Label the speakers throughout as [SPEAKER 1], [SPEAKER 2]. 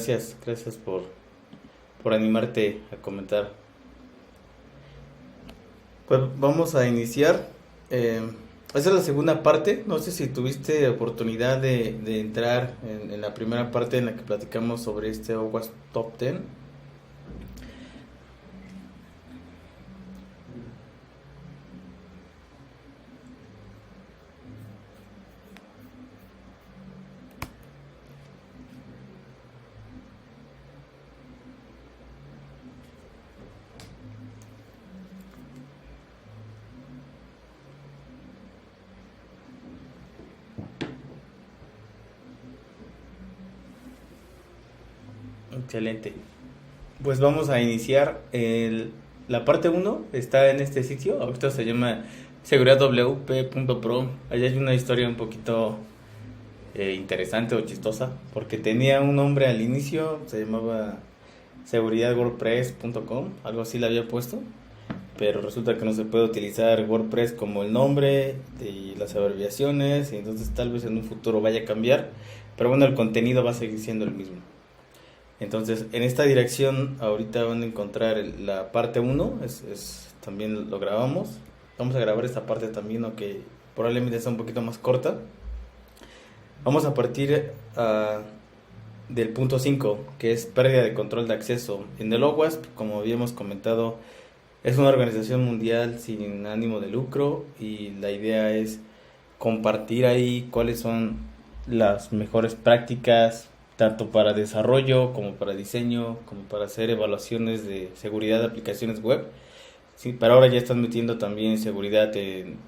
[SPEAKER 1] Gracias por animarte a comentar. Pues vamos a iniciar. Eh, Esa es la segunda parte. No sé si tuviste oportunidad de entrar en la primera parte en la que platicamos sobre este OWASP Top 10. Excelente. Pues vamos a iniciar. La parte uno está en este sitio. Ahorita se llama seguridadwp.pro. Allá hay una historia un poquito interesante o chistosa, porque tenía un nombre al inicio, se llamaba seguridadwordpress.com, algo así le había puesto, pero resulta que no se puede utilizar WordPress como el nombre y las abreviaciones, y entonces tal vez en un futuro vaya a cambiar, pero bueno, el contenido va a seguir siendo el mismo. Entonces, en esta dirección ahorita van a encontrar la parte uno, también lo grabamos. Vamos a grabar esta parte también, aunque probablemente sea un poquito más corta. Vamos a partir del punto 5, que es pérdida de control de acceso. En el OWASP, como habíamos comentado, es una organización mundial sin ánimo de lucro y la idea es compartir ahí cuáles son las mejores prácticas, tanto para desarrollo como para diseño, como para hacer evaluaciones de seguridad de aplicaciones web. Sí, pero ahora ya están metiendo también seguridad en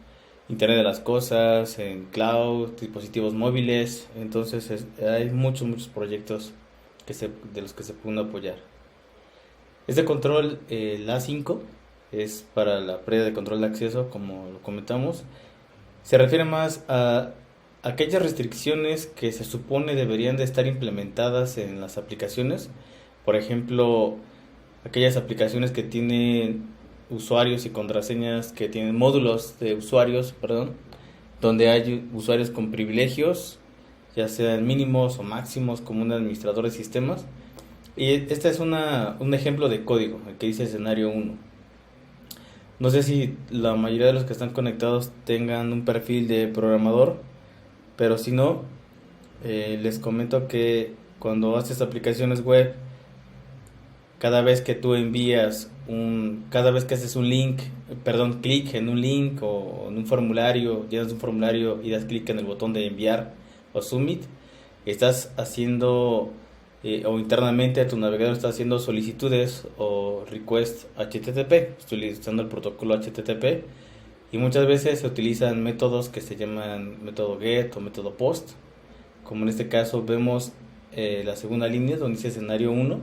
[SPEAKER 1] Internet de las cosas, en cloud, dispositivos móviles. Entonces hay muchos proyectos de los que se pueden apoyar. Este control, el A5, es para la pérdida de control de acceso, como lo comentamos. Se refiere más a aquellas restricciones que se supone deberían de estar implementadas en las aplicaciones. Por ejemplo, aquellas aplicaciones que tienen usuarios y contraseñas, que tienen módulos de usuarios, perdón, donde hay usuarios con privilegios, ya sean mínimos o máximos, como un administrador de sistemas. Y este es un ejemplo de código, el que dice escenario 1. No sé si la mayoría de los que están conectados tengan un perfil de programador, pero si no, les comento que cuando haces aplicaciones web, cada vez que haces clic en un link o en un formulario, llenas un formulario y das clic en el botón de enviar o submit, estás haciendo, o internamente a tu navegador está haciendo solicitudes o request HTTP, utilizando el protocolo HTTP, y muchas veces se utilizan métodos que se llaman método get o método post, como en este caso vemos la segunda línea donde dice escenario 1,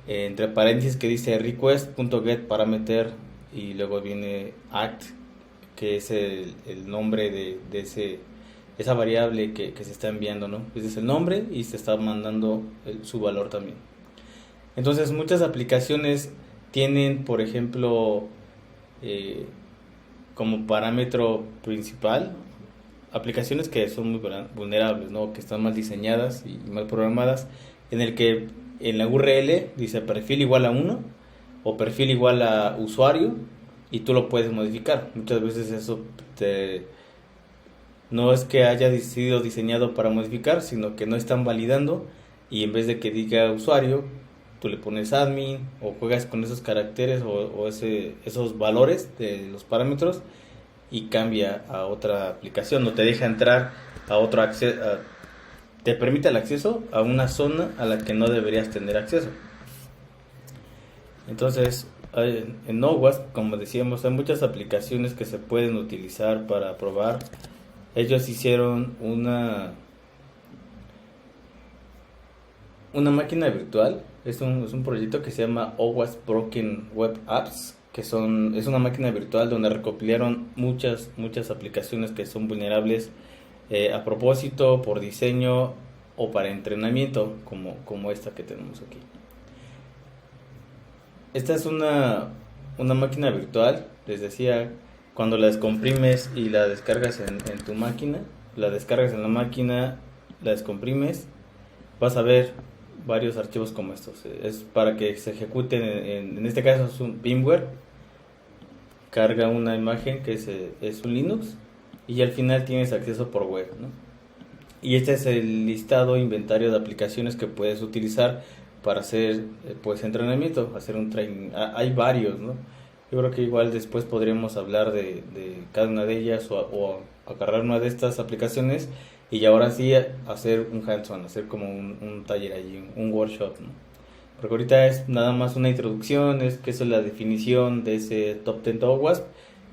[SPEAKER 1] entre paréntesis que dice request.getParameter, y luego viene act, que es el nombre de esa variable que se está enviando, ¿no? Ese es el nombre y se está mandando su valor también. Entonces muchas aplicaciones tienen, por ejemplo, como parámetro principal aplicaciones que son muy vulnerables, ¿no? Que están mal diseñadas y mal programadas, en el que en la URL dice perfil igual a 1 o perfil igual a usuario, y tú lo puedes modificar. Muchas veces eso no es que haya sido diseñado para modificar, sino que no están validando, y en vez de que diga usuario, tú le pones admin o juegas con esos caracteres o esos valores de los parámetros, y cambia a otra aplicación, no te deja entrar a otro acceso, te permite el acceso a una zona a la que no deberías tener acceso. Entonces, en OWASP, como decíamos, hay muchas aplicaciones que se pueden utilizar para probar. Ellos hicieron una máquina virtual. Es un proyecto que se llama OWASP Broken Web Apps, es una máquina virtual donde recopilaron muchas aplicaciones que son vulnerables, a propósito, por diseño o para entrenamiento, como esta que tenemos aquí. Esta es una máquina virtual, les decía. Cuando la descomprimes y la descargas en tu máquina, la descargas en la máquina, la descomprimes, vas a ver varios archivos como estos. Es para que se ejecuten, en este caso es un VMware, carga una imagen que es un Linux y al final tienes acceso por web, ¿no? Y este es el listado, inventario de aplicaciones que puedes utilizar para hacer pues entrenamiento, hacer un training. Hay varios, ¿no? Yo creo que igual después podríamos hablar de cada una de ellas o agarrar una de estas aplicaciones y ahora sí hacer un hands-on, hacer como un taller allí, un workshop, ¿no? Porque ahorita es nada más una introducción, es que es la definición de ese top 10 WASP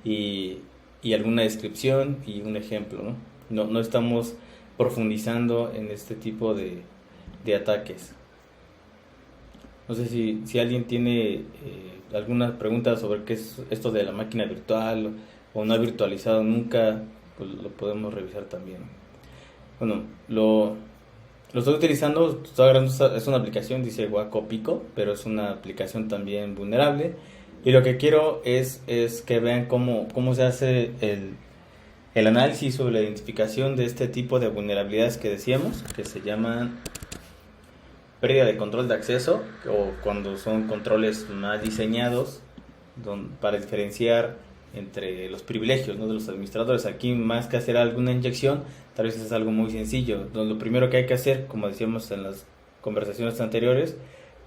[SPEAKER 1] y, y alguna descripción y un ejemplo, ¿no? No estamos profundizando en este tipo de ataques. No sé si alguien tiene alguna pregunta sobre qué es esto de la máquina virtual o no ha virtualizado nunca, pues lo podemos revisar también. Bueno, lo estoy utilizando, estoy agarrando, es una aplicación, dice Waco Pico, pero es una aplicación también vulnerable. Y lo que quiero es que vean cómo se hace el análisis o la identificación de este tipo de vulnerabilidades que decíamos, que se llaman pérdida de control de acceso, o cuando son controles mal diseñados para diferenciar entre los privilegios, ¿no?, de los administradores. Aquí, más que hacer alguna inyección, tal vez es algo muy sencillo. Lo primero que hay que hacer, como decíamos en las conversaciones anteriores,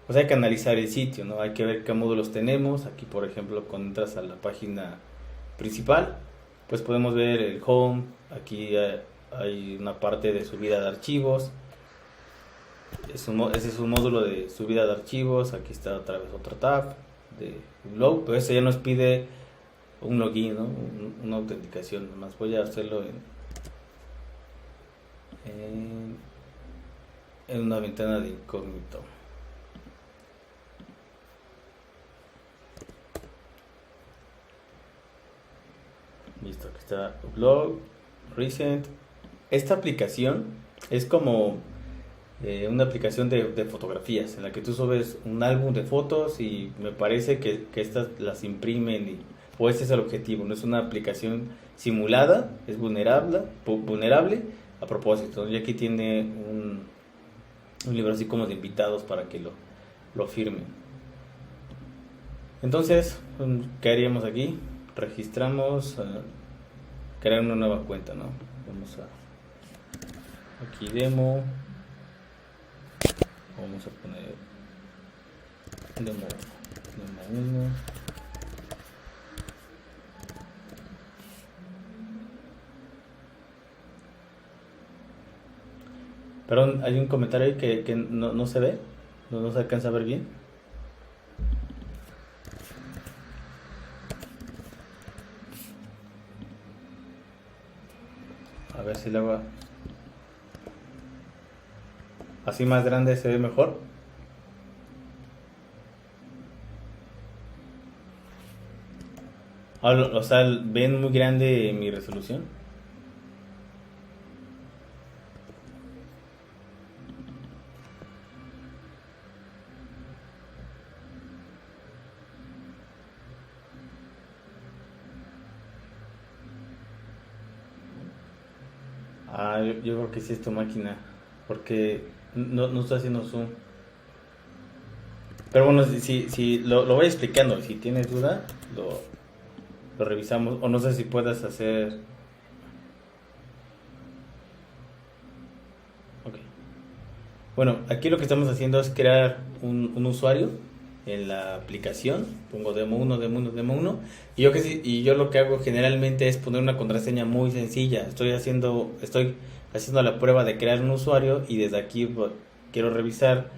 [SPEAKER 1] pues hay que analizar el sitio, ¿no? Hay que ver qué módulos tenemos. Aquí, por ejemplo, cuando entras a la página principal, pues podemos ver el home. Aquí hay una parte de subida de archivos. Ese es un módulo de subida de archivos. Aquí está otra vez otro tab de upload, pero ese ya nos pide un login, ¿no? Una autenticación. Además voy a hacerlo en una ventana de incógnito. Listo, aquí está upload, recent. Esta aplicación es como una aplicación de fotografías en la que tú subes un álbum de fotos y me parece que estas las imprimen o ese es el objetivo. No es una aplicación simulada, es vulnerable a propósito, ¿no? Y aquí tiene un libro así como de invitados para que lo firmen. Entonces, ¿qué haríamos aquí? Registramos, crear una nueva cuenta, ¿no? Vamos a aquí demo. Vamos a poner demo 1. Perdón, hay un comentario ahí que no se ve, no se alcanza a ver bien. A ver si lo hago así más grande, se ve mejor. O sea, ¿ven muy grande mi resolución? Yo creo que sí es tu máquina, porque no está haciendo zoom. Pero bueno, si lo voy explicando, si tienes duda, lo revisamos, o no sé si puedas hacer. Ok. Bueno, aquí lo que estamos haciendo es crear un usuario en la aplicación. Pongo demo 1. Y yo lo que hago generalmente es poner una contraseña muy sencilla. Estoy haciendo la prueba de crear un usuario y desde aquí quiero revisar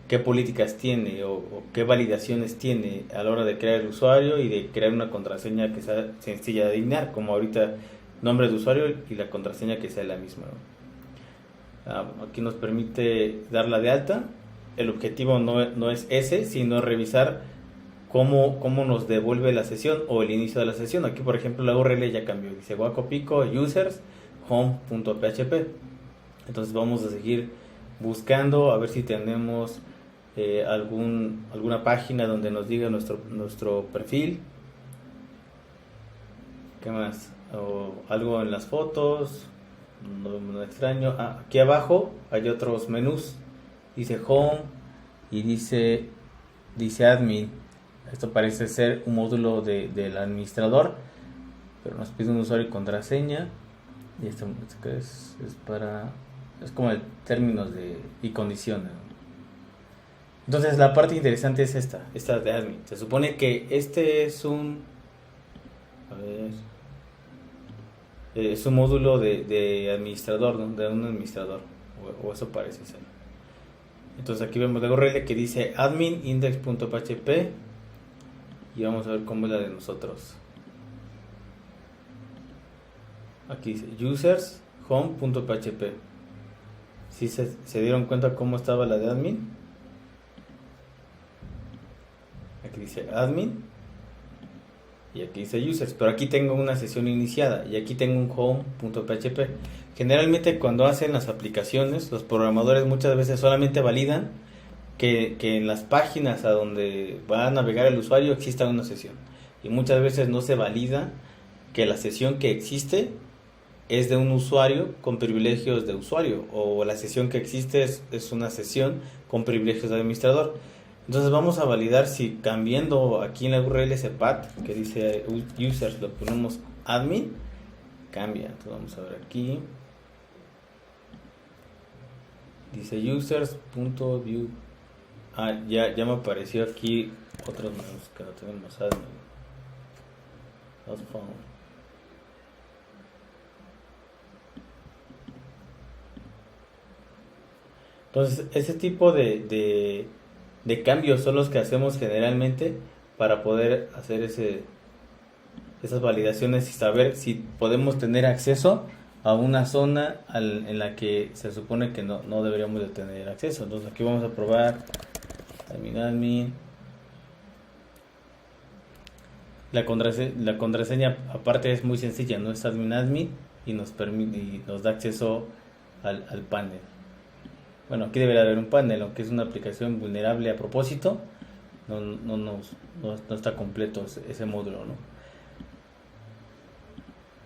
[SPEAKER 1] qué políticas tiene o qué validaciones tiene a la hora de crear el usuario y de crear una contraseña que sea sencilla de adivinar, como ahorita nombre de usuario y la contraseña que sea la misma, ¿no? Aquí nos permite darla de alta. El objetivo no es ese, sino revisar cómo nos devuelve la sesión o el inicio de la sesión. Aquí, por ejemplo, la URL ya cambió. Dice Waco Pico users home.php. Entonces vamos a seguir buscando a ver si tenemos alguna página donde nos diga nuestro perfil. ¿Qué más? O algo en las fotos. No extraño. Aquí abajo hay otros menús. Dice Home, y dice admin. Esto parece ser un módulo del administrador, pero nos pide un usuario y contraseña. Y esto que es como el términos y condiciones. Entonces la parte interesante es esta de admin. Se supone que este es es un módulo de administrador, ¿no? De un administrador, o eso parece ser. Entonces aquí vemos la URL que dice admin index.php y vamos a ver cómo es la de nosotros. Aquí dice users home.php. ¿Sí se dieron cuenta cómo estaba la de admin? Aquí dice admin y aquí dice users, pero aquí tengo una sesión iniciada y aquí tengo un home.php. Generalmente cuando hacen las aplicaciones, los programadores muchas veces solamente validan que en las páginas a donde va a navegar el usuario exista una sesión, y muchas veces no se valida que la sesión que existe es de un usuario con privilegios de usuario, o la sesión que existe es una sesión con privilegios de administrador. Entonces vamos a validar si cambiando aquí en la URL ese path que dice users lo ponemos admin, cambia. Entonces vamos a ver aquí, dice users.view. Ya me apareció aquí otros menús que no tenemos admin. Not found. Entonces ese tipo de cambios son los que hacemos generalmente para poder hacer esas validaciones y saber si podemos tener acceso a una zona en la que se supone que no deberíamos de tener acceso. Entonces aquí vamos a probar admin. La contraseña aparte es muy sencilla, no es admin y nos da acceso al panel. Bueno, aquí debería haber un panel, aunque es una aplicación vulnerable a propósito, no está completo ese módulo, ¿no?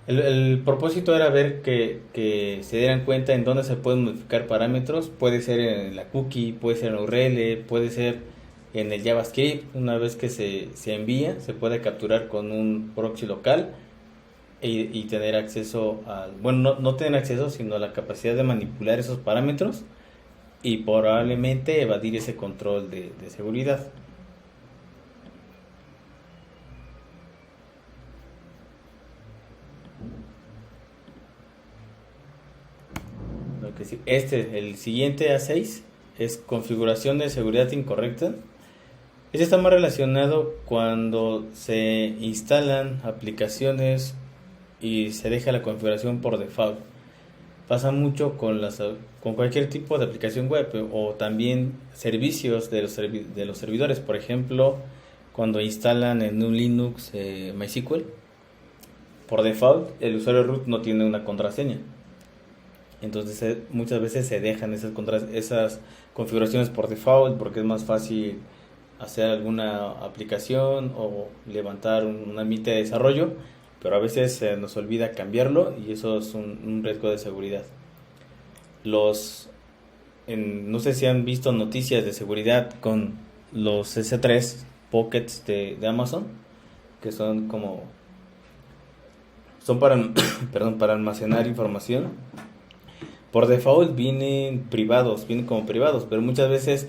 [SPEAKER 1] El propósito era ver que se dieran cuenta en dónde se pueden modificar parámetros. Puede ser en la cookie, puede ser en la URL, puede ser en el JavaScript. Una vez que se envía, se puede capturar con un proxy local y tener acceso no tener acceso, sino la capacidad de manipular esos parámetros y probablemente evadir ese control de seguridad. El siguiente A6 es configuración de seguridad incorrecta. Este está más relacionado cuando se instalan aplicaciones y se deja la configuración por default. Pasa mucho con cualquier tipo de aplicación web o también servicios de los servidores. Por ejemplo, cuando instalan en un Linux MySQL, por default el usuario root no tiene una contraseña. Entonces muchas veces se dejan esas configuraciones por default porque es más fácil hacer alguna aplicación o levantar una mitad de desarrollo, pero a veces se nos olvida cambiarlo y eso es un riesgo de seguridad. No sé si han visto noticias de seguridad con los S3 Pockets de Amazon, que son para almacenar información. Por default vienen como privados, pero muchas veces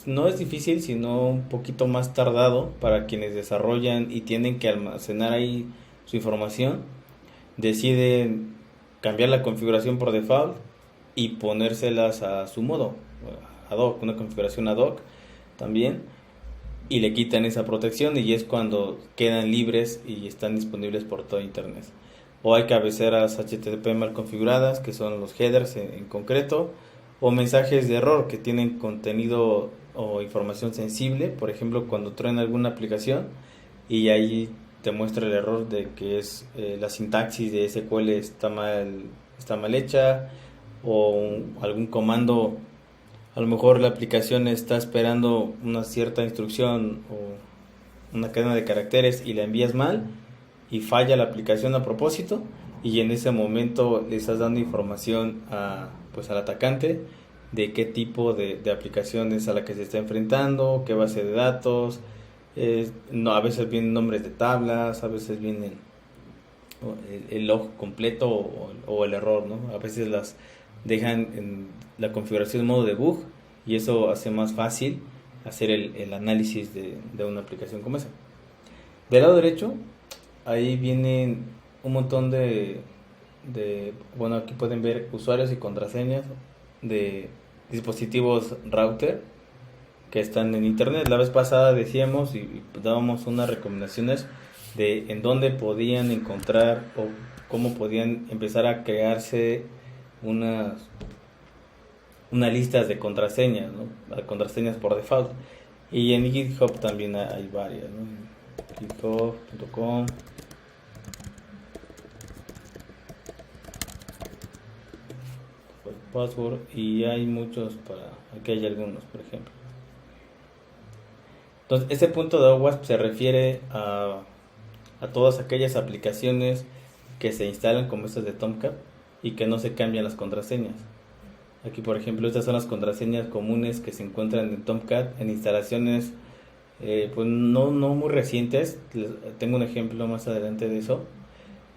[SPEAKER 1] no es difícil, sino un poquito más tardado para quienes desarrollan y tienen que almacenar ahí su información. Deciden cambiar la configuración por default y ponérselas a su modo, ad hoc, una configuración ad hoc también, y le quitan esa protección y es cuando quedan libres y están disponibles por todo internet. O hay cabeceras HTTP mal configuradas, que son los headers en concreto, o mensajes de error que tienen contenido o información sensible. Por ejemplo, cuando traen alguna aplicación y ahí te muestra el error de que la sintaxis de SQL está mal hecha, o algún comando, a lo mejor la aplicación está esperando una cierta instrucción o una cadena de caracteres y la envías mal y falla la aplicación a propósito, y en ese momento le estás dando información al atacante de qué tipo de aplicaciones a la que se está enfrentando, qué base de datos. No, a veces vienen nombres de tablas, a veces vienen el log completo o el error, ¿no? A veces las dejan en la configuración en modo debug y eso hace más fácil hacer el análisis de una aplicación como esa. Del lado derecho, ahí vienen un montón bueno, aquí pueden ver usuarios y contraseñas de dispositivos router que están en internet. La vez pasada decíamos y dábamos unas recomendaciones de en dónde podían encontrar o cómo podían empezar a crearse unas listas de contraseñas, ¿no? Contraseñas por default. Y en GitHub también hay varias, ¿no? github.com. Password, y hay muchos aquí hay algunos, por ejemplo. Entonces, este punto de OWASP se refiere a todas aquellas aplicaciones que se instalan como estas de Tomcat y que no se cambian las contraseñas. Aquí, por ejemplo, estas son las contraseñas comunes que se encuentran en Tomcat en instalaciones pues no muy recientes. Tengo un ejemplo más adelante de eso,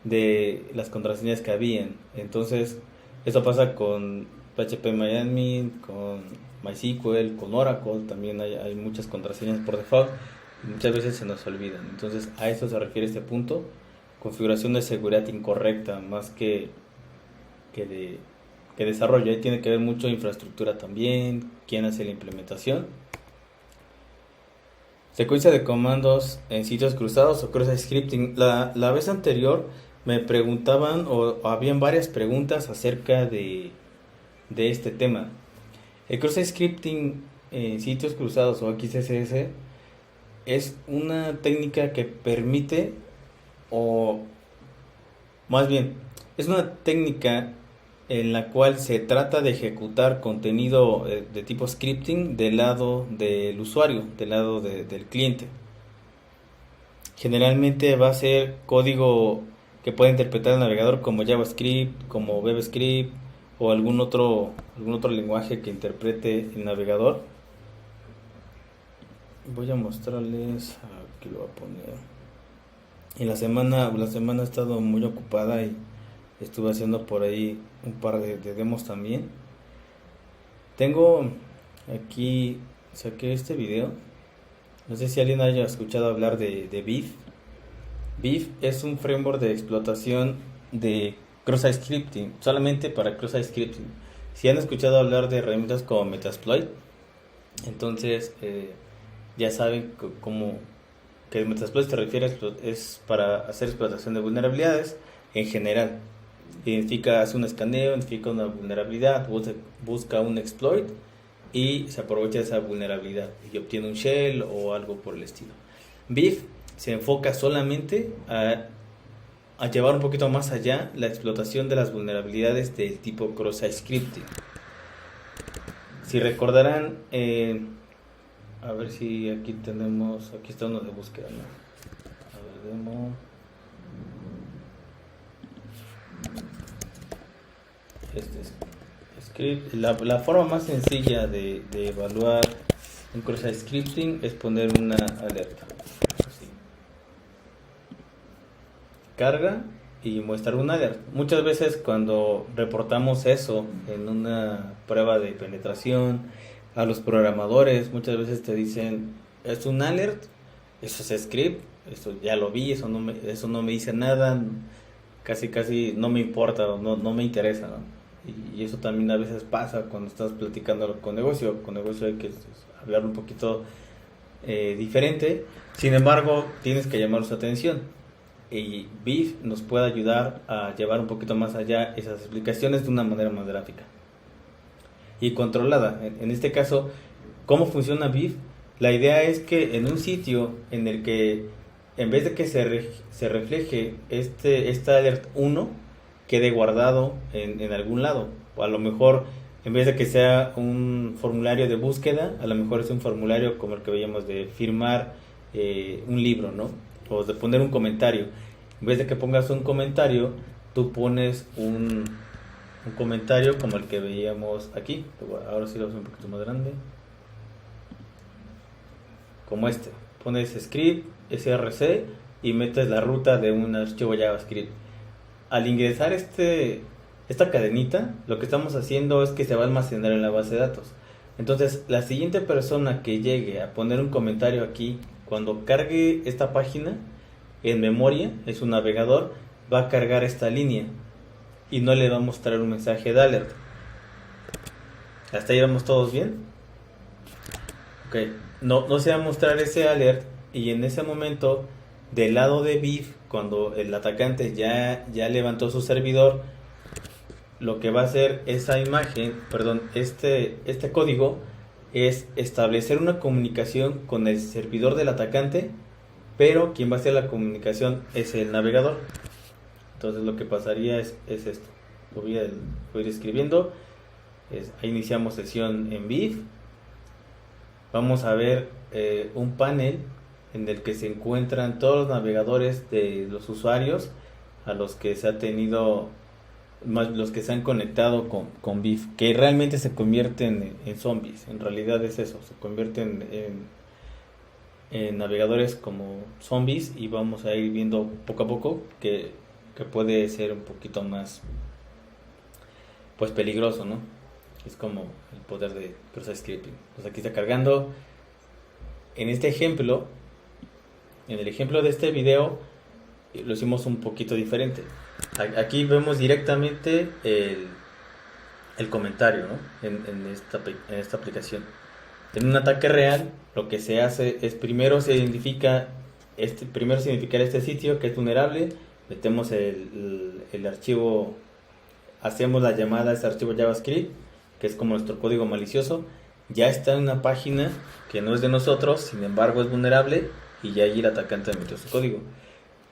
[SPEAKER 1] de las contraseñas que habían. Entonces, eso pasa con PHPMyAdmin, con MySQL, con Oracle. También hay muchas contraseñas por default y muchas veces se nos olvidan. Entonces, a eso se refiere este punto. Configuración de seguridad incorrecta, más que de desarrollo. Ahí tiene que ver mucho infraestructura también, quién hace la implementación. Secuencia de comandos en sitios cruzados o cross scripting. La vez anterior me preguntaban o habían varias preguntas acerca de este tema. El cross scripting en sitios cruzados o XSS es una técnica que permite, o más bien, es una técnica en la cual se trata de ejecutar contenido de tipo scripting del lado del usuario, del lado del cliente. Generalmente va a ser código que puede interpretar el navegador como JavaScript, como VBScript o algún otro lenguaje que interprete el navegador. Voy a mostrarles, aquí lo voy a poner. En la semana he estado muy ocupada y estuve haciendo por ahí un par de demos también. Tengo aquí, saqué este video. No sé si alguien haya escuchado hablar de Vue. Vue es un framework de explotación de cross-site scripting, solamente para cross-site scripting. Si han escuchado hablar de herramientas como Metasploit, entonces ya saben que Metasploit se refiere es para hacer explotación de vulnerabilidades en general. Hace un escaneo, identifica una vulnerabilidad, busca un exploit y se aprovecha de esa vulnerabilidad y obtiene un shell o algo por el estilo. Vue se enfoca solamente a llevar un poquito más allá la explotación de las vulnerabilidades del tipo cross-site scripting. Si recordarán, a ver si aquí está uno de búsqueda, ¿no? A ver, demo. Este es script. La forma más sencilla de evaluar un cross-site scripting es poner una alerta. Así. Carga y muestra un alert. Muchas veces cuando reportamos eso en una prueba de penetración a los programadores, muchas veces te dicen, es un alert, eso es script, eso ya lo vi, eso no me dice nada, casi no me importa, no me interesa, ¿no? Y eso también a veces pasa cuando estás platicando con negocio. Con negocio hay que hablar un poquito diferente. Sin embargo, tienes que llamar su atención. Y Vue nos puede ayudar a llevar un poquito más allá esas explicaciones de una manera más gráfica y controlada. En este caso, ¿cómo funciona Vue? La idea es que en un sitio en el que en vez de que se refleje este alert 1, quede guardado en algún lado, o a lo mejor en vez de que sea un formulario de búsqueda, a lo mejor es un formulario como el que veíamos de firmar un libro, ¿no? O de poner un comentario. En vez de que pongas un comentario, tú pones un un comentario como el que veíamos aquí. Ahora sí lo vamos a un poquito más grande. Como este. Pones script, src y metes la ruta de un archivo JavaScript. Al ingresar esta cadenita, lo que estamos haciendo es que se va a almacenar en la base de datos. Entonces, la siguiente persona que llegue a poner un comentario aquí, cuando cargue esta página en memoria, en su navegador, va a cargar esta línea y no le va a mostrar un mensaje de alert. ¿Hasta ahí vamos todos bien? Ok, no se va a mostrar ese alert y en ese momento, del lado de Viv, cuando el atacante ya levantó su servidor, lo que va a hacer esa imagen, perdón, este código es establecer una comunicación con el servidor del atacante, pero quien va a hacer la comunicación es el navegador. Entonces lo que pasaría es esto. Voy a ir escribiendo. Ahí iniciamos sesión en Viv. Vamos a ver un panel en el que se encuentran todos los navegadores de los usuarios a los que se ha tenido, más los que se han conectado con Viv, que realmente se convierten en zombies. En realidad es eso, se convierten en navegadores como zombies y vamos a ir viendo poco a poco que puede ser un poquito más pues peligroso, ¿no? Es como el poder de cross scripting. Pues aquí está cargando. En este ejemplo, en el ejemplo de este video, lo hicimos un poquito diferente. Aquí vemos directamente el comentario, ¿no? en esta aplicación. En un ataque real, lo que se hace es primero identificar este sitio que es vulnerable, metemos el archivo, hacemos la llamada a ese archivo JavaScript, que es como nuestro código malicioso. Ya está en una página que no es de nosotros, sin embargo es vulnerable, y ya allí el atacante metió su código.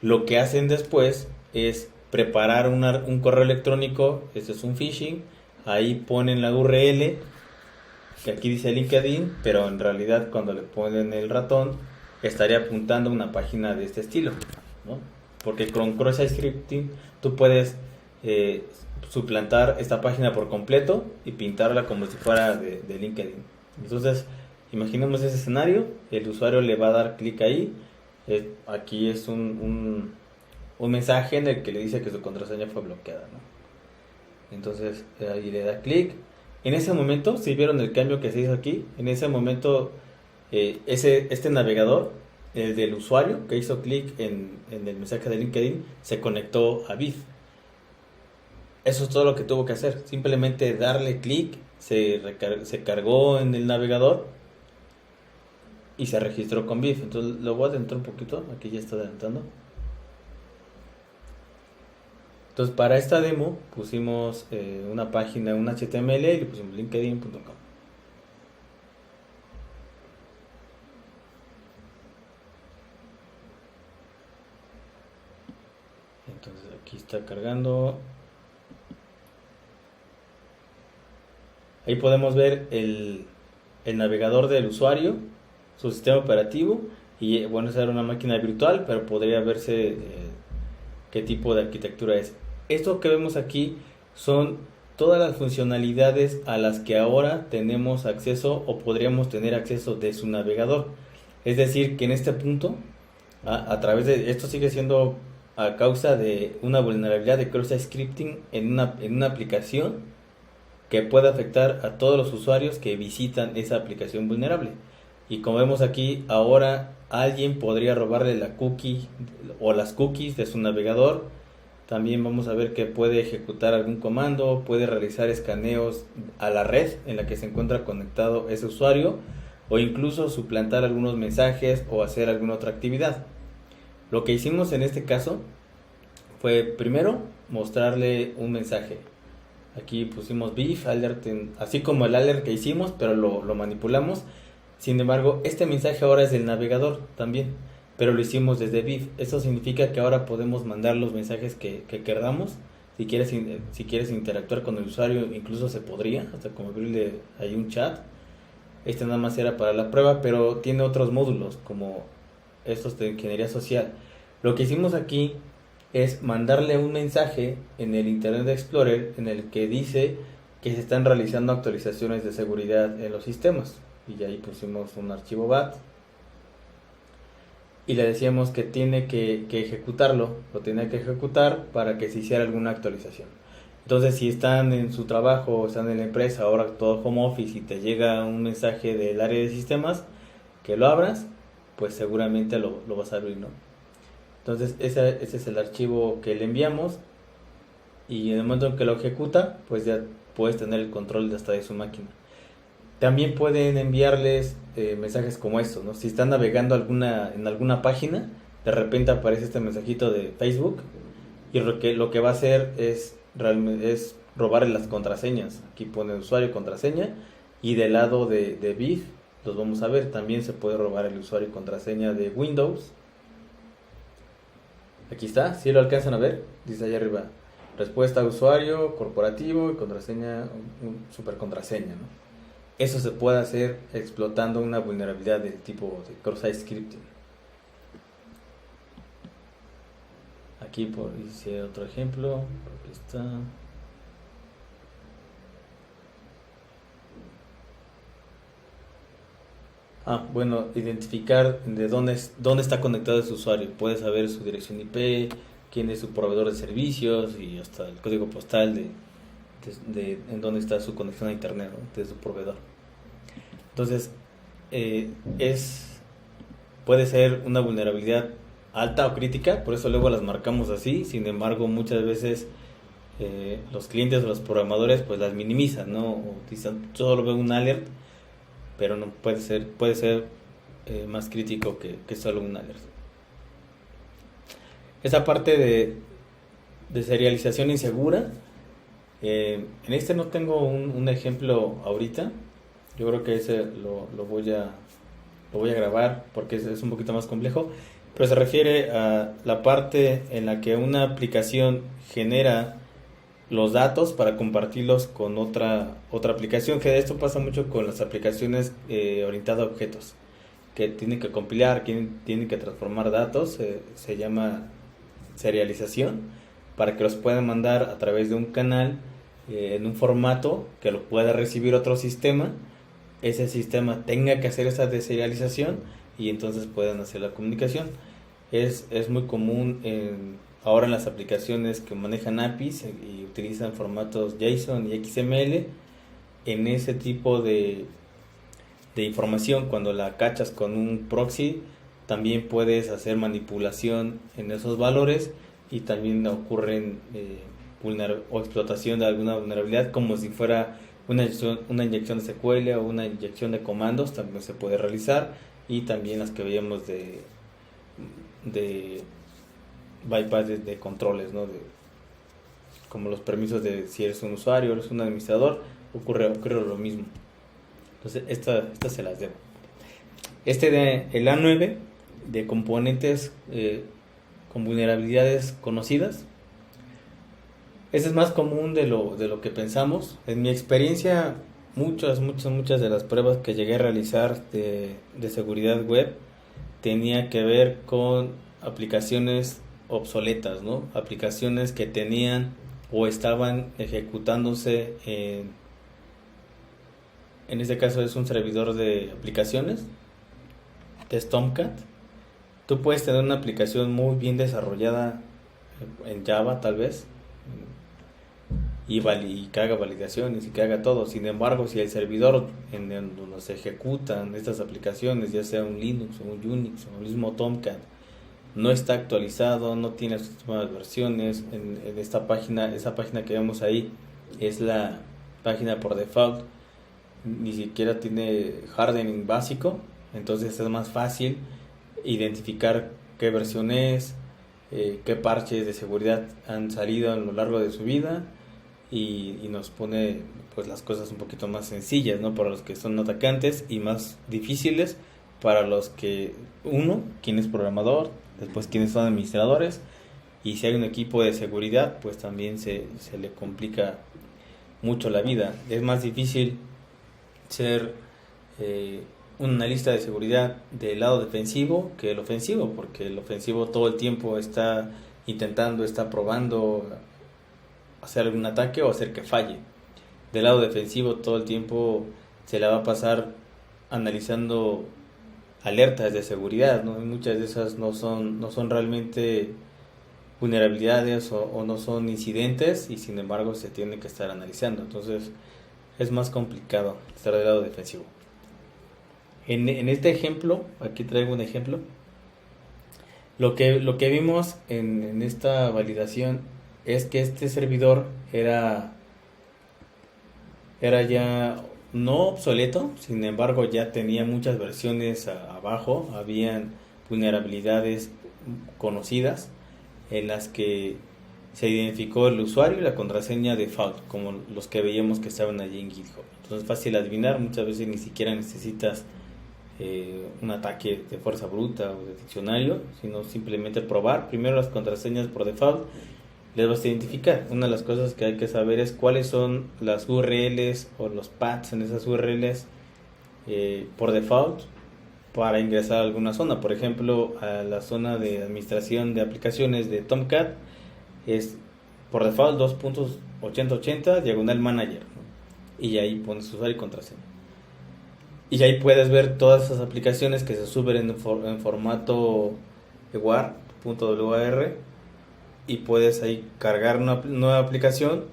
[SPEAKER 1] Lo que hacen después es preparar un correo electrónico, este es un phishing, ahí ponen la URL, que aquí dice LinkedIn, pero en realidad cuando le ponen el ratón estaría apuntando a una página de este estilo, ¿no? Porque con cross-scripting tú puedes suplantar esta página por completo y pintarla como si fuera de LinkedIn. Entonces, imaginemos ese escenario, el usuario le va a dar clic ahí, aquí es un mensaje en el que le dice que su contraseña fue bloqueada, ¿no? Entonces, ahí le da clic. En ese momento, si vieron el cambio que se hizo aquí, en ese momento este navegador, el del usuario que hizo clic en el mensaje de LinkedIn, se conectó a Viv. Eso es todo lo que tuvo que hacer, simplemente darle clic, se cargó en el navegador y se registró con Viv. Entonces lo voy a adelantar un poquito, aquí ya está adelantando. Entonces para esta demo pusimos una página, un HTML y le pusimos linkedin.com. Entonces aquí está cargando. Ahí podemos ver el navegador del usuario, su sistema operativo, y bueno, esa era una máquina virtual, pero podría verse qué tipo de arquitectura es. Esto que vemos aquí son todas las funcionalidades a las que ahora tenemos acceso o podríamos tener acceso de su navegador. Es decir, que en este punto, a través de esto sigue siendo a causa de una vulnerabilidad de cross-scripting en una aplicación que puede afectar a todos los usuarios que visitan esa aplicación vulnerable. Y como vemos aquí, ahora alguien podría robarle la cookie o las cookies de su navegador. También vamos a ver que puede ejecutar algún comando, puede realizar escaneos a la red en la que se encuentra conectado ese usuario, o incluso suplantar algunos mensajes o hacer alguna otra actividad. Lo que hicimos en este caso fue primero mostrarle un mensaje. Aquí pusimos Viv alert, así como el alert que hicimos, pero lo manipulamos. Sin embargo, este mensaje ahora es del navegador también, pero lo hicimos desde Viv. Eso significa que ahora podemos mandar los mensajes que queramos. Si quieres interactuar con el usuario, incluso se podría, hasta como abrirle ahí un chat. Este nada más era para la prueba, pero tiene otros módulos, como estos de ingeniería social. Lo que hicimos aquí es mandarle un mensaje en el Internet Explorer en el que dice que se están realizando actualizaciones de seguridad en los sistemas. Y ahí pusimos un archivo BAT y le decíamos que tiene que ejecutarlo, lo tiene que ejecutar para que se hiciera alguna actualización. Entonces, si están en su trabajo o están en la empresa, ahora todo home office, y te llega un mensaje del área de sistemas, que lo abras, pues seguramente lo vas a abrir, ¿no? Entonces, ese es el archivo que le enviamos, y en el momento en que lo ejecuta, pues ya puedes tener el control hasta de su máquina. También pueden enviarles mensajes como estos, ¿no? Si están navegando en alguna página, de repente aparece este mensajito de Facebook, y lo que va a hacer es robarle las contraseñas. Aquí pone usuario y contraseña, y del lado de BIF los vamos a ver. También se puede robar el usuario y contraseña de Windows. Aquí está, si lo alcanzan a ver, dice allá arriba: respuesta a usuario, corporativo y contraseña, super contraseña, ¿no? Eso se puede hacer explotando una vulnerabilidad del tipo de cross-site scripting. Aquí hice otro ejemplo. Aquí está. Bueno, identificar de dónde está conectado ese usuario. Puedes saber su dirección IP, quién es su proveedor de servicios y hasta el código postal en dónde está su conexión a internet, ¿no? De su proveedor. Entonces, puede ser una vulnerabilidad alta o crítica, por eso luego las marcamos así. Sin embargo, muchas veces los clientes o los programadores pues las minimizan, ¿no? O dicen, solo veo un alert, pero no puede ser más crítico que solo un alert. Esa parte de serialización insegura, en este no tengo un ejemplo ahorita. Yo creo que ese lo voy a grabar porque es un poquito más complejo, pero se refiere a la parte en la que una aplicación genera los datos para compartirlos con otra aplicación. Que esto pasa mucho con las aplicaciones orientadas a objetos, que tienen que compilar, que tienen que transformar datos. Se llama serialización, para que los puedan mandar a través de un canal en un formato que lo pueda recibir otro sistema. Ese sistema tenga que hacer esa deserialización y entonces puedan hacer la comunicación. Es muy común ahora en las aplicaciones que manejan APIs y utilizan formatos JSON y XML. En ese tipo de información, cuando la cachas con un proxy, también puedes hacer manipulación en esos valores, y también ocurren o explotación de alguna vulnerabilidad, como si fuera una inyección de SQL o una inyección de comandos. También se puede realizar, y también las que veíamos de bypass de controles, ¿no? Como los permisos de si eres un usuario, eres un administrador, ocurre lo mismo. Entonces estas se las debo. El A9 de componentes con vulnerabilidades conocidas, ese es más común de lo que pensamos. En mi experiencia, muchas de las pruebas que llegué a realizar de seguridad web tenía que ver con aplicaciones obsoletas, ¿no? Aplicaciones que tenían o estaban ejecutándose en este caso es un servidor de aplicaciones de Tomcat. Tú puedes tener una aplicación muy bien desarrollada en Java, tal vez, y que haga validaciones y que haga todo. Sin embargo, si el servidor en donde se ejecutan estas aplicaciones, ya sea un Linux o un Unix o el mismo Tomcat, no está actualizado, no tiene las últimas versiones, en esa página que vemos ahí es la página por default, ni siquiera tiene hardening básico. Entonces es más fácil identificar qué versión es, qué parches de seguridad han salido a lo largo de su vida, y nos pone pues las cosas un poquito más sencillas, ¿no? Para los que son atacantes, y más difíciles para los que, quien es programador, después quienes son administradores, y si hay un equipo de seguridad, pues también se le complica mucho la vida. Es más difícil ser un analista de seguridad del lado defensivo que el ofensivo, porque el ofensivo todo el tiempo está intentando, está probando hacer algún ataque o hacer que falle. Del lado defensivo todo el tiempo se la va a pasar analizando alertas de seguridad, ¿no? Y muchas de esas no son realmente vulnerabilidades o no son incidentes, y sin embargo se tiene que estar analizando. Entonces es más complicado estar del lado defensivo. En este ejemplo, aquí traigo un ejemplo. Lo que vimos en esta validación es que este servidor era ya no obsoleto, sin embargo ya tenía muchas versiones abajo, habían vulnerabilidades conocidas en las que se identificó el usuario y la contraseña default, como los que veíamos que estaban allí en GitHub. Entonces es fácil adivinar, muchas veces ni siquiera necesitas un ataque de fuerza bruta o de diccionario, sino simplemente probar primero las contraseñas por default. Les vas a identificar. Una de las cosas que hay que saber es cuáles son las URLs o los paths en esas URLs por default para ingresar a alguna zona. Por ejemplo, a la zona de administración de aplicaciones de Tomcat es por default 2.8080 diagonal manager, ¿no? Y ahí pones usuario y contraseña. Y ahí puedes ver todas esas aplicaciones que se suben en formato war.war, y puedes ahí cargar una nueva aplicación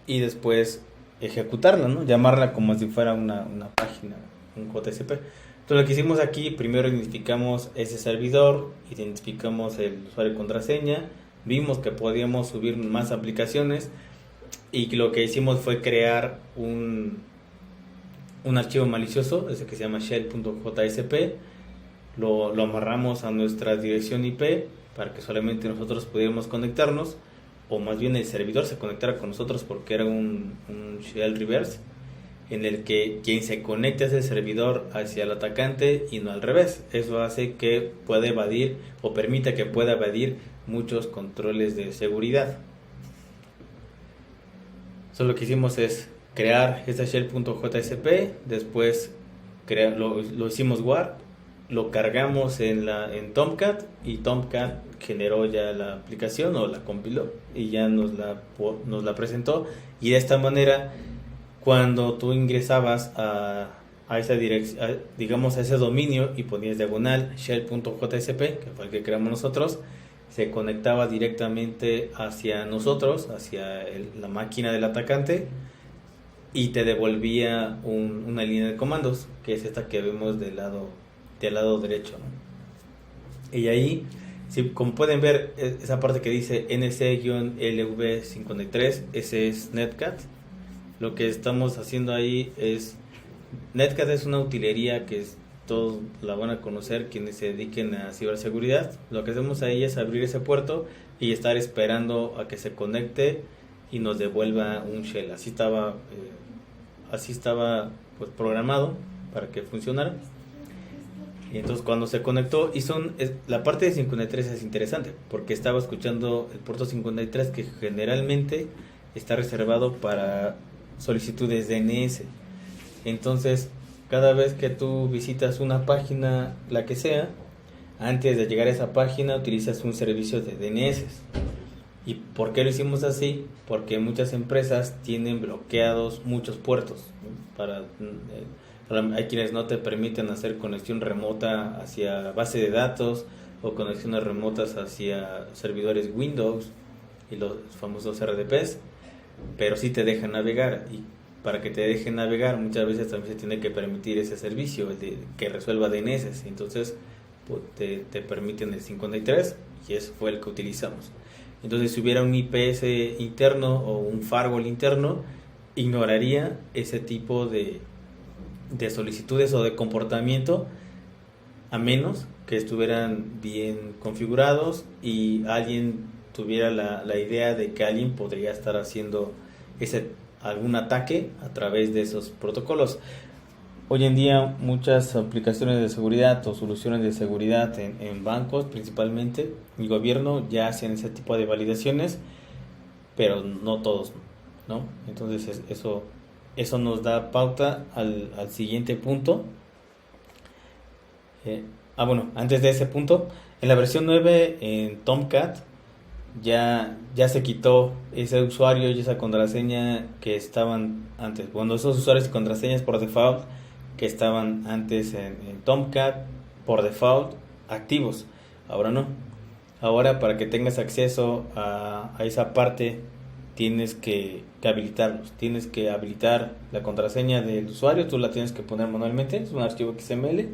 [SPEAKER 1] y después ejecutarla, ¿no? Llamarla como si fuera una página, un JSP. Entonces lo que hicimos aquí, primero identificamos ese servidor, identificamos el usuario y contraseña, vimos que podíamos subir más aplicaciones, y lo que hicimos fue crear un archivo malicioso, ese que se llama shell.jsp, lo amarramos a nuestra dirección IP para que solamente nosotros pudiéramos conectarnos, o más bien el servidor se conectara con nosotros, porque era un shell reverse, en el que quien se conecte a ese servidor hacia el atacante y no al revés. Eso hace que pueda evadir, o permite que pueda evadir, muchos controles de seguridad. Entonces lo que hicimos es crear este shell.jsp, después lo hicimos war, lo cargamos en Tomcat, y Tomcat generó ya la aplicación, o la compiló y ya nos la presentó. Y de esta manera, cuando tú ingresabas a esa dirección, digamos a ese dominio, y ponías diagonal shell.jsp, que fue el que creamos nosotros, se conectaba directamente hacia nosotros, hacia la máquina del atacante, y te devolvía una línea de comandos, que es esta que vemos del lado derecho, ¿no? Y ahí, como pueden ver, esa parte que dice NC-LV53, ese es Netcat. Lo que estamos haciendo ahí es, Netcat es una utilería que todos la van a conocer quienes se dediquen a ciberseguridad. Lo que hacemos ahí es abrir ese puerto y estar esperando a que se conecte y nos devuelva un shell. Así estaba pues programado para que funcionara. Y entonces cuando se conectó, la parte de 53 es interesante, porque estaba escuchando el puerto 53, que generalmente está reservado para solicitudes DNS. Entonces, cada vez que tú visitas una página, la que sea, antes de llegar a esa página utilizas un servicio de DNS. ¿Y por qué lo hicimos así? Porque muchas empresas tienen bloqueados muchos puertos, ¿no? Hay quienes no te permiten hacer conexión remota hacia base de datos, o conexiones remotas hacia servidores Windows y los famosos RDPs, pero sí te dejan navegar. Y para que te dejen navegar, muchas veces también se tiene que permitir ese servicio, que resuelva DNS. Entonces pues, te permiten el 53, y ese fue el que utilizamos. Entonces, si hubiera un IPS interno o un firewall interno, ignoraría ese tipo de solicitudes o de comportamiento, a menos que estuvieran bien configurados y alguien tuviera la idea de que alguien podría estar haciendo algún ataque a través de esos protocolos. Hoy en día muchas aplicaciones de seguridad o soluciones de seguridad en bancos principalmente, el gobierno, ya hacen ese tipo de validaciones, pero no todos, ¿no? Entonces eso nos da pauta al siguiente punto. Bueno, antes de ese punto, en la versión 9 en Tomcat ya se quitó ese usuario y esa contraseña que estaban antes. Bueno, esos usuarios y contraseñas por default que estaban antes en Tomcat, por default, activos. Ahora no. Ahora para que tengas acceso a esa parte tienes que habilitarlos. Tienes que habilitar la contraseña del usuario, tú la tienes que poner manualmente, es un archivo XML,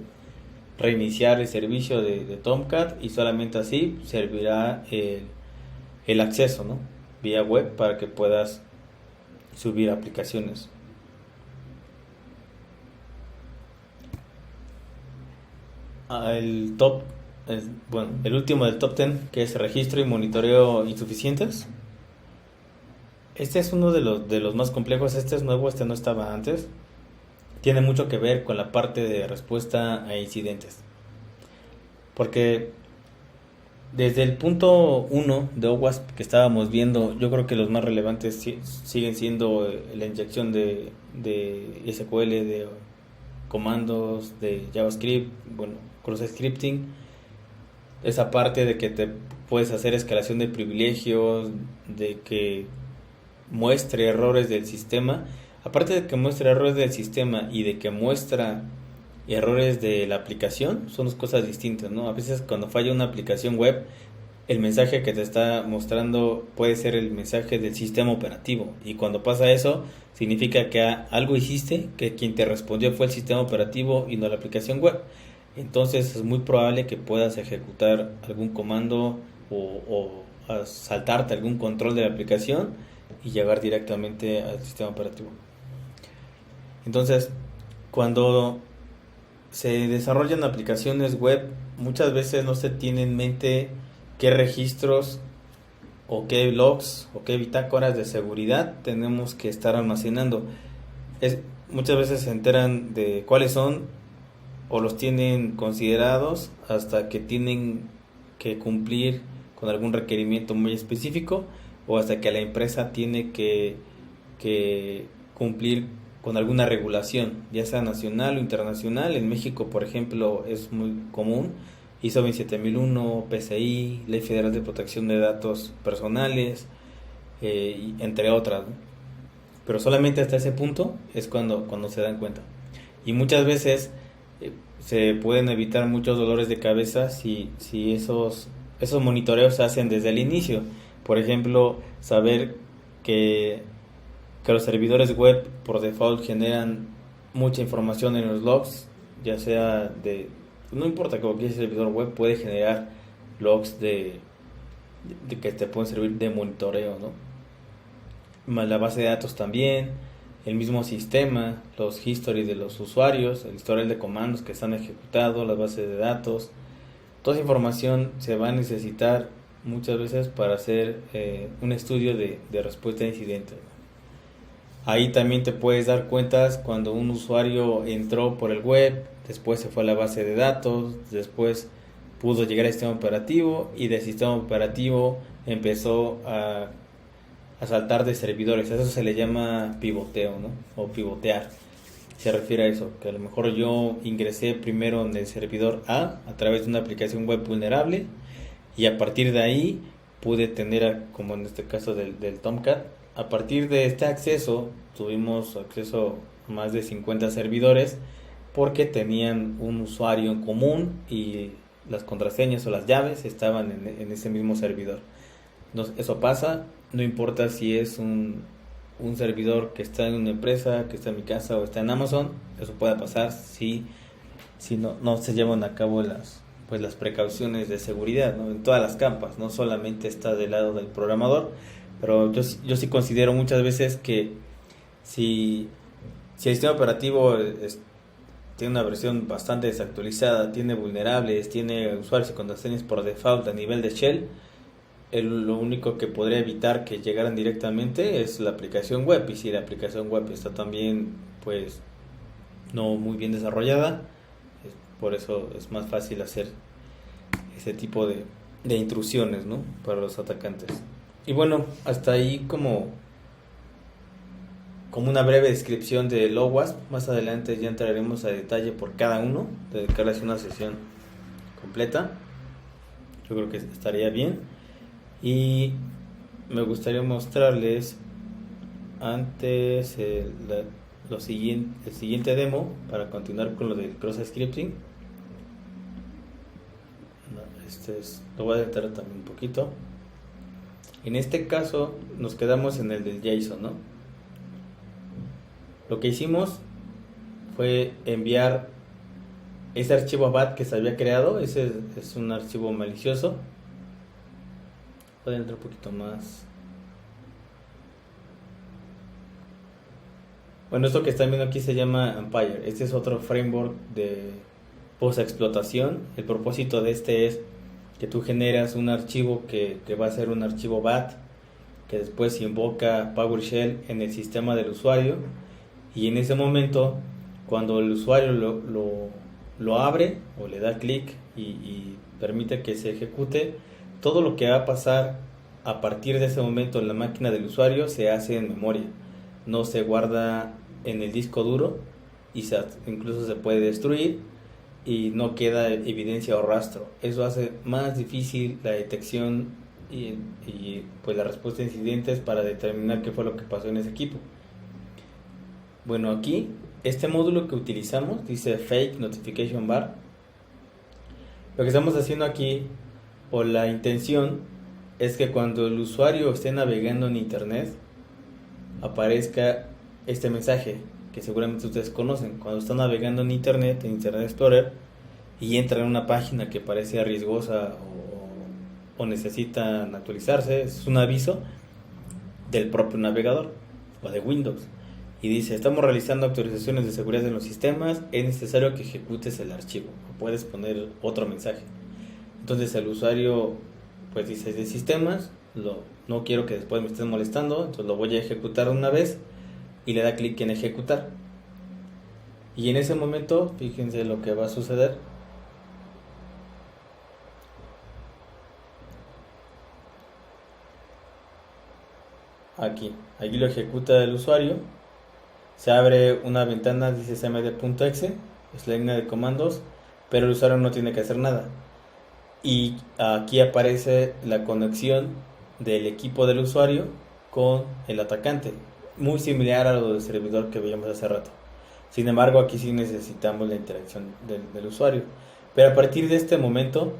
[SPEAKER 1] reiniciar el servicio de Tomcat y solamente así servirá el acceso, ¿no? Vía web para que puedas subir aplicaciones. El top, bueno, el último del top 10, que es registro y monitoreo insuficientes. Este es uno de los más complejos. Este es nuevo, este no estaba antes. Tiene mucho que ver con la parte de respuesta a incidentes. Porque desde el punto uno de OWASP que estábamos viendo, yo creo que los más relevantes siguen siendo la inyección de SQL, de comandos, de JavaScript, bueno, cross-scripting. Esa parte de que te puedes hacer escalación de privilegios, de que muestre errores del sistema. Aparte de que muestre errores del sistema y de que muestra errores de la aplicación, son dos cosas distintas, ¿no? A veces cuando falla una aplicación web, el mensaje que te está mostrando puede ser el mensaje del sistema operativo. Y cuando pasa eso, significa que algo hiciste, que quien te respondió fue el sistema operativo y no la aplicación web. Entonces es muy probable que puedas ejecutar algún comando o saltarte algún control de la aplicación y llegar directamente al sistema operativo. Entonces, cuando se desarrollan aplicaciones web, muchas veces no se tiene en mente qué registros o qué logs o qué bitácoras de seguridad tenemos que estar almacenando. Muchas veces se enteran de cuáles son o los tienen considerados hasta que tienen que cumplir con algún requerimiento muy específico o hasta que la empresa tiene que cumplir con alguna regulación, ya sea nacional o internacional. En México, por ejemplo, es muy común ISO 27001, PCI, Ley Federal de Protección de Datos Personales, entre otras, ¿no? Pero solamente hasta ese punto es cuando se dan cuenta. Y muchas veces se pueden evitar muchos dolores de cabeza si esos monitoreos se hacen desde el inicio. Por ejemplo, saber que los servidores web por default generan mucha información en los logs, ya sea no importa, cualquier servidor web puede generar logs de que te pueden servir de monitoreo, ¿no? Más la base de datos también, el mismo sistema, los histories de los usuarios, el historial de comandos que están ejecutados, las bases de datos. Toda esa información se va a necesitar muchas veces para hacer un estudio de respuesta a incidentes. Ahí también te puedes dar cuentas cuando un usuario entró por el web, después se fue a la base de datos, después pudo llegar al sistema operativo y del sistema operativo empezó a saltar de servidores. Eso se le llama pivoteo, ¿no? O pivotear. Se refiere a eso, que a lo mejor yo ingresé primero en el servidor A través de una aplicación web vulnerable y a partir de ahí pude tener, como en este caso del Tomcat, a partir de este acceso tuvimos acceso a más de 50 servidores porque tenían un usuario en común y las contraseñas o las llaves estaban en ese mismo servidor. Entonces, eso pasa, no importa si es un servidor que está en una empresa, que está en mi casa o está en Amazon, eso puede pasar si no se llevan a cabo las precauciones de seguridad, ¿no? En todas las capas, no solamente está del lado del programador, pero yo sí considero muchas veces que si el sistema operativo tiene una versión bastante desactualizada, tiene vulnerables, tiene usuarios y contraseñas por default a nivel de shell, lo único que podría evitar que llegaran directamente es la aplicación web. Y si la aplicación web está también pues no muy bien desarrollada, por eso es más fácil hacer ese tipo de intrusiones, ¿no? Para los atacantes. Y bueno, hasta ahí como una breve descripción del OWASP. Más adelante ya entraremos a detalle por cada uno, dedicarles una sesión completa. Yo creo que estaría bien. Y me gustaría mostrarles antes el siguiente demo para continuar con lo del cross scripting. Lo voy a detallar también un poquito. En este caso nos quedamos en el del JSON, ¿no? Lo que hicimos fue enviar ese archivo BAT que se había creado. Ese es un archivo malicioso. Voy a entrar un poquito más. Bueno, esto que están viendo aquí se llama Empire. Este es otro framework de post-explotación. El propósito de este es que tú generas un archivo que va a ser un archivo BAT, que después invoca PowerShell en el sistema del usuario, y en ese momento, cuando el usuario lo abre o le da clic y permite que se ejecute, todo lo que va a pasar a partir de ese momento en la máquina del usuario se hace en memoria, no se guarda en el disco duro y incluso se puede destruir y no queda evidencia o rastro. Eso hace más difícil la detección y pues la respuesta a incidentes para determinar qué fue lo que pasó en ese equipo. Bueno, aquí este módulo que utilizamos dice Fake Notification Bar. Lo que estamos haciendo aquí, o la intención, es que cuando el usuario esté navegando en internet aparezca este mensaje que seguramente ustedes conocen. Cuando está navegando en internet Explorer, y entra en una página que parece riesgosa o necesitan actualizarse, es un aviso del propio navegador o de Windows, y dice: estamos realizando actualizaciones de seguridad en los sistemas, es necesario que ejecutes el archivo, o puedes poner otro mensaje. Entonces el usuario pues dice: de sistemas, no quiero que después me estén molestando, entonces lo voy a ejecutar una vez, y le da clic en ejecutar. Y en ese momento, fíjense lo que va a suceder. Aquí lo ejecuta el usuario. Se abre una ventana, dice cmd.exe, es la línea de comandos, pero el usuario no tiene que hacer nada. Y aquí aparece la conexión del equipo del usuario con el atacante, muy similar a lo del servidor que veíamos hace rato. Sin embargo, aquí sí necesitamos la interacción del usuario. Pero a partir de este momento,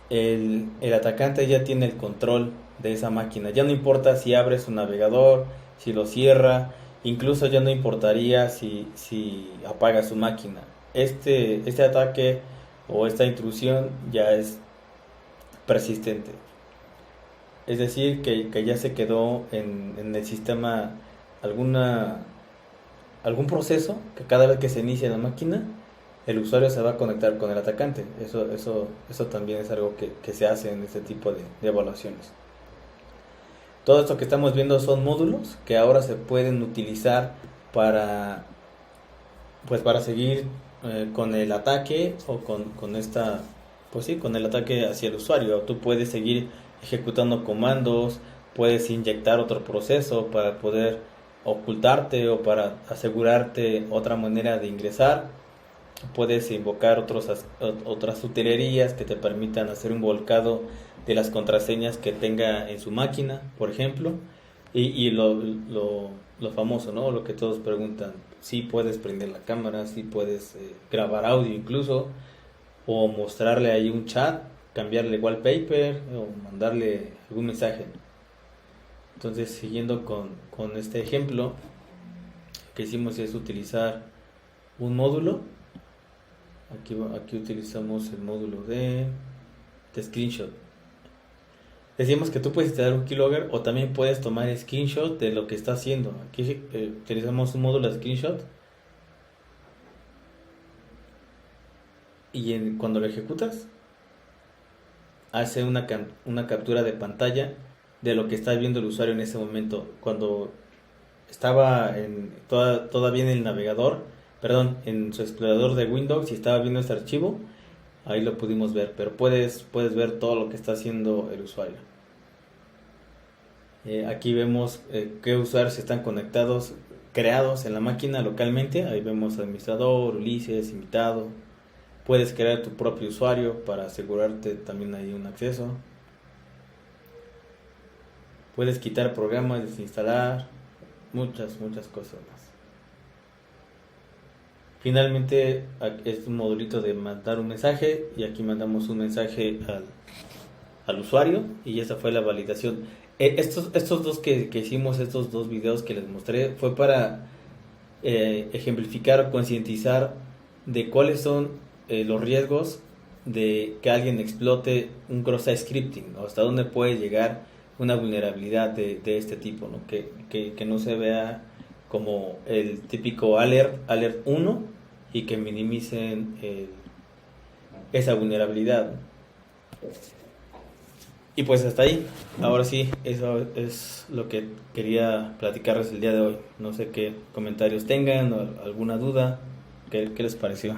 [SPEAKER 1] el atacante ya tiene el control de esa máquina. Ya no importa si abre su navegador, si lo cierra, incluso ya no importaría si apaga su máquina. Este ataque o esta intrusión ya es persistente. Es decir, que ya se quedó en el sistema algún proceso que cada vez que se inicia la máquina, el usuario se va a conectar con el atacante. Eso también es algo que se hace en este tipo de evaluaciones. Todo esto que estamos viendo son módulos que ahora se pueden utilizar para seguir con el ataque o con esta, pues sí, con el ataque hacia el usuario. Tú puedes seguir ejecutando comandos, puedes inyectar otro proceso para poder ocultarte o para asegurarte otra manera de ingresar. Puedes invocar otras utilerías que te permitan hacer un volcado de las contraseñas que tenga en su máquina, por ejemplo. Y lo famoso, ¿no? Lo que todos preguntan: si puedes prender la cámara, si puedes grabar audio incluso, o mostrarle ahí un chat, cambiarle wallpaper o mandarle algún mensaje. Entonces, siguiendo con este ejemplo, lo que hicimos es utilizar un módulo. Aquí utilizamos el módulo de screenshot. Decimos que tú puedes instalar un keylogger o también puedes tomar screenshot de lo que está haciendo. Aquí utilizamos un módulo de screenshot, y cuando lo ejecutas hace una captura de pantalla de lo que está viendo el usuario en ese momento. Cuando estaba todavía en el navegador, en su explorador de Windows, y estaba viendo este archivo, ahí lo pudimos ver, pero puedes ver todo lo que está haciendo el usuario. Aquí vemos qué usuarios están creados en la máquina localmente. Ahí vemos administrador, Ulises, invitado. Puedes crear tu propio usuario para asegurarte también ahí un acceso. Puedes quitar programas, desinstalar, muchas cosas más. Finalmente es un modulito de mandar un mensaje y aquí mandamos un mensaje al usuario y esa fue la validación. Estos dos que hicimos, estos dos videos que les mostré, fue para ejemplificar o concientizar de cuáles son los riesgos de que alguien explote un cross-site scripting, o hasta dónde puede llegar una vulnerabilidad de este tipo, ¿no? Que no se vea como el típico alert 1 y que minimicen esa vulnerabilidad, ¿no? Y pues hasta ahí. Ahora sí, eso es lo que quería platicarles el día de hoy. No sé qué comentarios tengan o alguna duda. ¿Qué les pareció?